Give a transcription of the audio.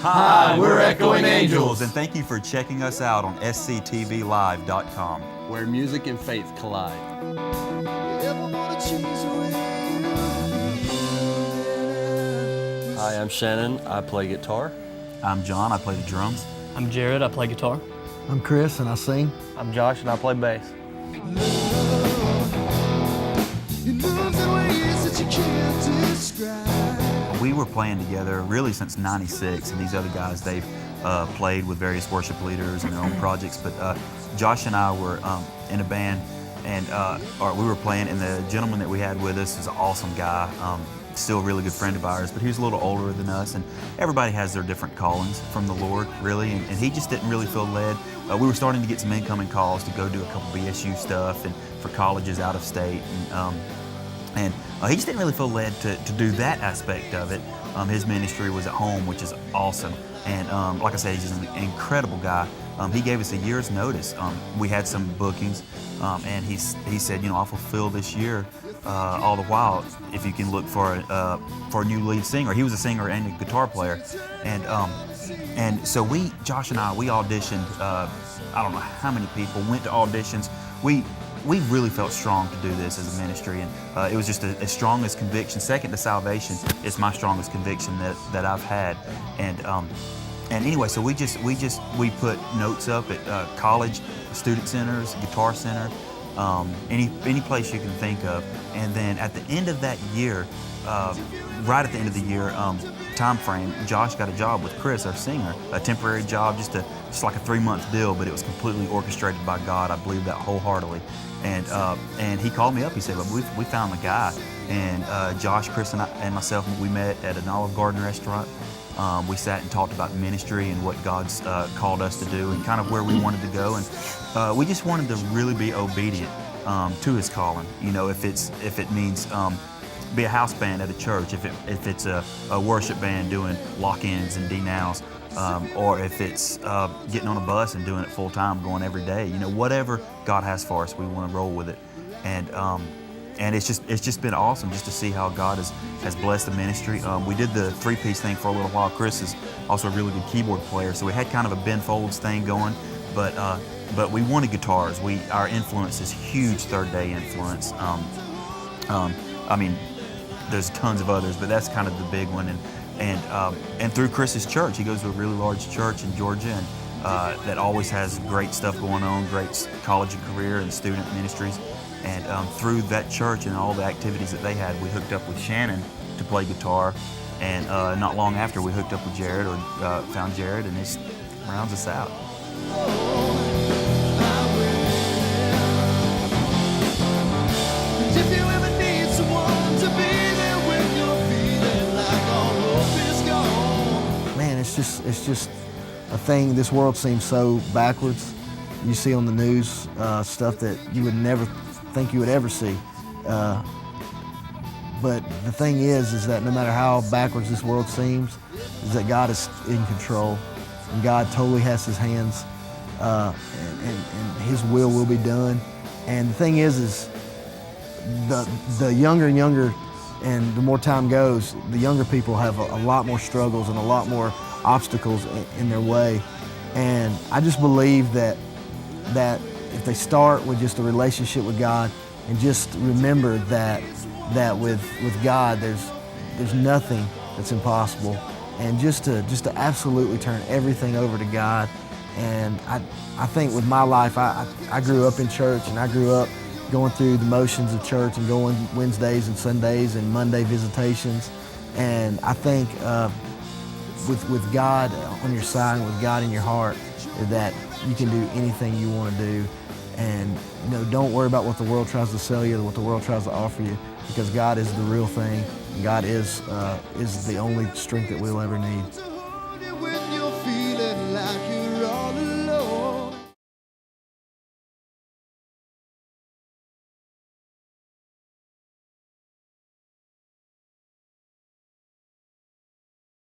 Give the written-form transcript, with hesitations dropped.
Hi, we're Echoing Angels. And thank you for checking us out on sctvlive.com. Where music and faith collide. Hi, I'm Shannon. I play guitar. I'm John. I play the drums. I'm Jared. I play guitar. I'm Chris, and I sing. I'm Josh, and I play bass. We were playing together really since '96, and these other guys, they've played with various worship leaders and their own projects. But Josh and I were in a band, and we were playing, and the gentleman that we had with us is an awesome guy, still a really good friend of ours, but he was a little older than us, and everybody has their different callings from the Lord, really, and he just didn't really feel led. We were starting to get some incoming calls to go do a couple BSU stuff and for colleges out of state, and he just didn't really feel led to do that aspect of it. His ministry was at home, which is awesome. And like I said, he's an incredible guy. He gave us a year's notice. We had some bookings, and he said, I'll fulfill this year all the while if you can look for a new lead singer. He was a singer and a guitar player. And so Josh and I auditioned, I don't know how many people, went to auditions. We really felt strong to do this as a ministry, and it was just as strong as conviction. Second to salvation, it's my strongest conviction that I've had. And anyway, so we put notes up at college, student centers, guitar center, any place you can think of. And then at the end of that year, right at the end of the year time frame, Josh got a job with Chris, our singer, a temporary job, just like a 3-month deal, but it was completely orchestrated by God. I believe that wholeheartedly. And he called me up. He said, "Well, we found the guy." And Josh, Chris, and myself, we met at an Olive Garden restaurant. We sat and talked about ministry and what God's called us to do and kind of where we wanted to go. And we just wanted to really be obedient to His calling. If it means be a house band at a church, if it's a worship band doing lock-ins and D-nows, or if it's getting on a bus and doing it full time, going every day. Whatever God has for us, we want to roll with it. And it's just been awesome just to see how God has blessed the ministry. We did the 3-piece thing for a little while. Chris is also a really good keyboard player, so we had kind of a Ben Folds thing going, but we wanted guitars. Our influence is huge Third Day influence. I mean, there's tons of others, but that's kind of the big one. And through Chris's church, he goes to a really large church in Georgia, and that always has great stuff going on, great college and career and student ministries. And through that church and all the activities that they had, we hooked up with Shannon to play guitar. And not long after, we hooked up with Jared, or found Jared, and he rounds us out. It's just a thing. This world seems so backwards. You see on the news stuff that you would never think you would ever see. But the thing is that no matter how backwards this world seems, is that God is in control, and God totally has His hands, and His will be done. And the thing is the younger and younger, and the more time goes, the younger people have a lot more struggles and a lot more obstacles in their way. And I just believe that if they start with just a relationship with God and just remember that with God there's nothing that's impossible, and just to absolutely turn everything over to God. And I think with my life, I grew up in church, and I grew up going through the motions of church and going Wednesdays and Sundays and Monday visitations. And I think with God on your side and with God in your heart, that you can do anything you want to do. And don't worry about what the world tries to sell you or what the world tries to offer you, because God is the real thing. God is the only strength that we'll ever need.